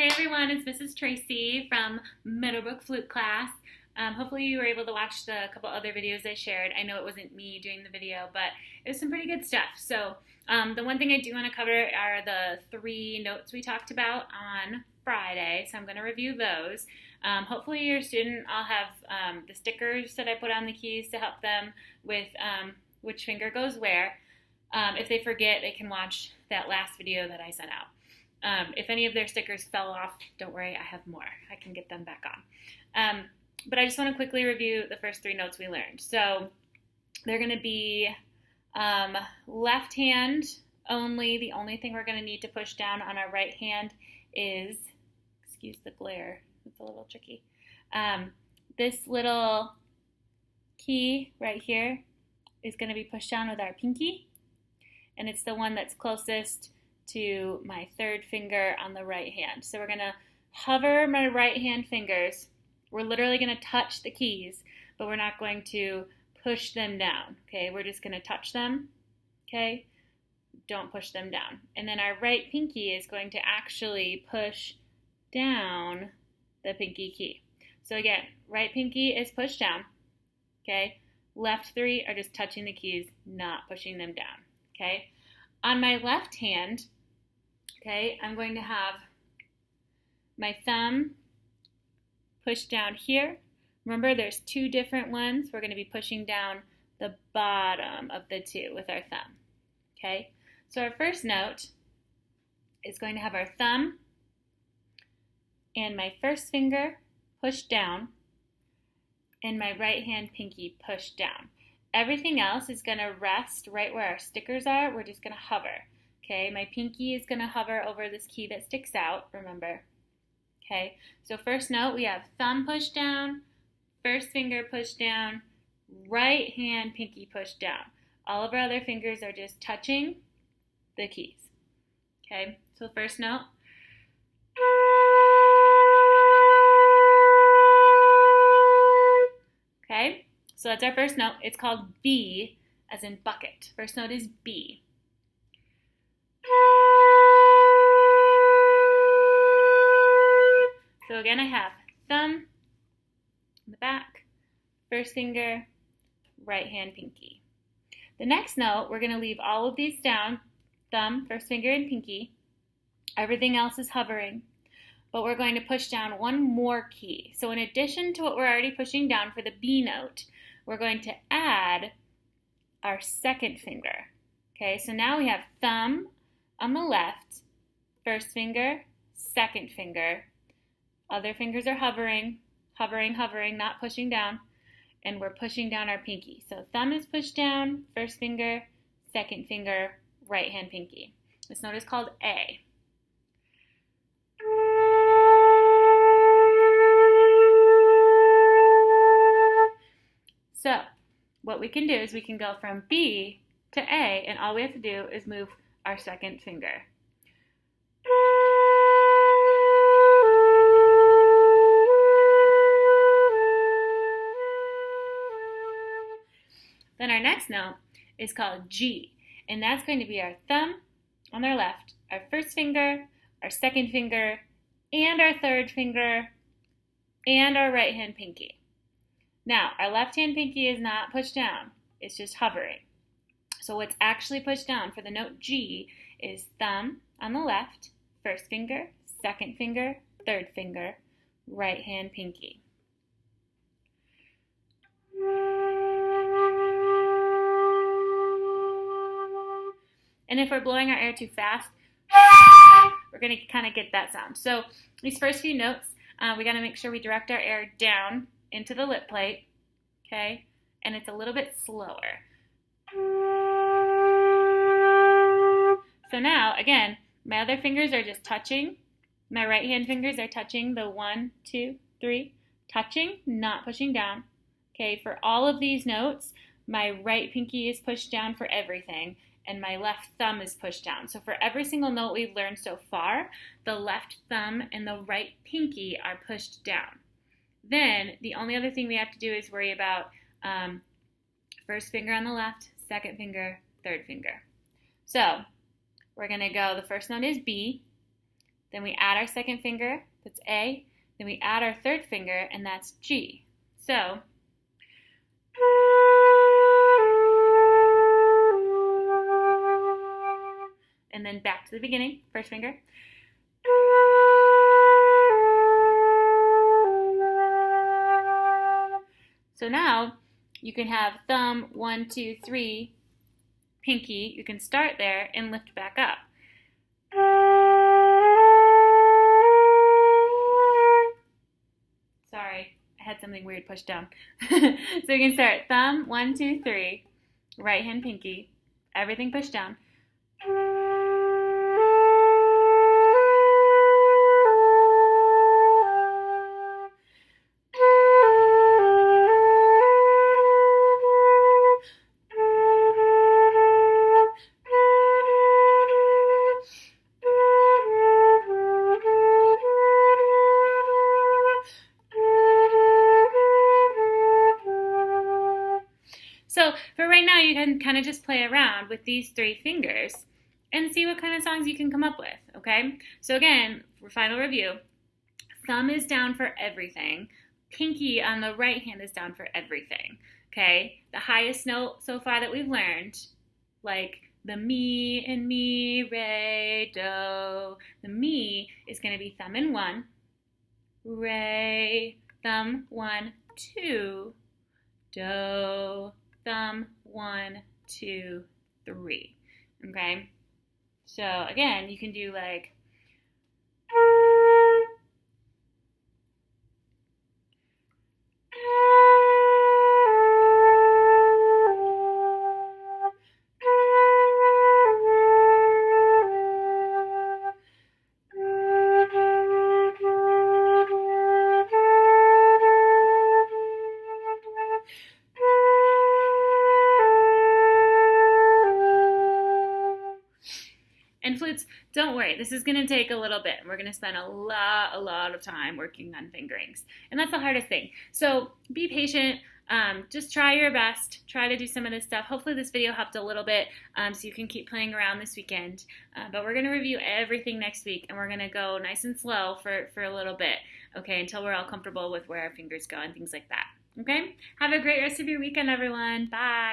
Hey everyone, it's Mrs. Tracy from Meadowbrook Flute Class. Hopefully you were able to watch the couple other videos I shared. I know it wasn't me doing the video, but it was some pretty good stuff. So the one thing I do want to cover are the 3 notes we talked about on Friday. So I'm going to review those. Hopefully your student all have the stickers that I put on the keys to help them with which finger goes where. If they forget, they can watch that last video that I sent out. If any of their stickers fell off, don't worry, I have more. I can get them back on. But I just want to quickly review the first 3 notes we learned. So they're going to be left hand only. The only thing we're going to need to push down on our right hand is, excuse the glare, it's a little tricky, this little key right here is going to be pushed down with our pinky, and it's the one that's closest to my 3rd finger on the right hand. So we're going to hover my right hand fingers. We're literally going to touch the keys, but we're not going to push them down, okay? We're just going to touch them, okay? Don't push them down. And then our right pinky is going to actually push down the pinky key. So again, right pinky is pushed down, okay? Left 3 are just touching the keys, not pushing them down, okay? On my left hand, okay, I'm going to have my thumb pushed down here. Remember, there's 2 different ones. We're going to be pushing down the bottom of the 2 with our thumb, okay? So our first note is going to have our thumb and my first finger pushed down and my right hand pinky pushed down. Everything else is going to rest right where our stickers are. We're just going to hover, okay? My pinky is going to hover over this key that sticks out, remember, okay? So first note, we have thumb pushed down, first finger pushed down, right hand pinky pushed down. All of our other fingers are just touching the keys, okay? So first note. Okay? So that's our first note. It's called B, as in bucket. First note is B. So again, I have thumb in the back, first finger, right hand pinky. The next note, we're going to leave all of these down, thumb, first finger, and pinky. Everything else is hovering, but we're going to push down one more key. So in addition to what we're already pushing down for the B note, we're going to add our 2nd finger. Okay, so now we have thumb on the left, first finger, 2nd finger. Other fingers are hovering, not pushing down, and we're pushing down our pinky. So thumb is pushed down, first finger, 2nd finger, right hand pinky. This note is called A. So what we can do is we can go from B to A, and all we have to do is move our 2nd finger. Then our next note is called G, and that's going to be our thumb on our left, our first finger, our 2nd finger, and our 3rd finger, and our right hand pinky. Now, our left hand pinky is not pushed down, it's just hovering. So what's actually pushed down for the note G is thumb on the left, first finger, 2nd finger, 3rd finger, right hand pinky. And if we're blowing our air too fast, we're going to kind of get that sound. So these first few notes, we got to make sure we direct our air down into the lip plate, okay? And it's a little bit slower. So now, again, my other fingers are just touching. My right hand fingers are touching the 1, 2, 3, touching, not pushing down. Okay, for all of these notes, my right pinky is pushed down for everything, and my left thumb is pushed down. So for every single note we've learned so far, the left thumb and the right pinky are pushed down. Then the only other thing we have to do is worry about first finger on the left, 2nd finger, 3rd finger. So we're going to go, the first note is B, Then we add our second finger, that's A. Then we add our third finger, and that's G. So, and then back to the beginning, first finger. So now you can have thumb, 1, 2, 3, pinky. You can start there and lift back up. Sorry, I had something weird pushed down. So you can start thumb, 1, 2, 3, right hand pinky, everything pushed down. So for right now, you can kind of just play around with these 3 fingers and see what kind of songs you can come up with, okay? So again, for final review, thumb is down for everything. Pinky on the right hand is down for everything, okay? The highest note so far that we've learned, like the mi and mi, re, do, the mi is going to be thumb in 1, re, thumb 1, 2, do, thumb 1, 2, 3. Okay? So again, you can do like and flutes, don't worry, this is going to take a little bit. We're going to spend a lot of time working on fingerings. And that's the hardest thing. So be patient. Just try your best. Try to do some of this stuff. Hopefully this video helped a little bit so you can keep playing around this weekend. But we're going to review everything next week, and we're going to go nice and slow for a little bit, okay, until we're all comfortable with where our fingers go and things like that. Okay? Have a great rest of your weekend, everyone. Bye.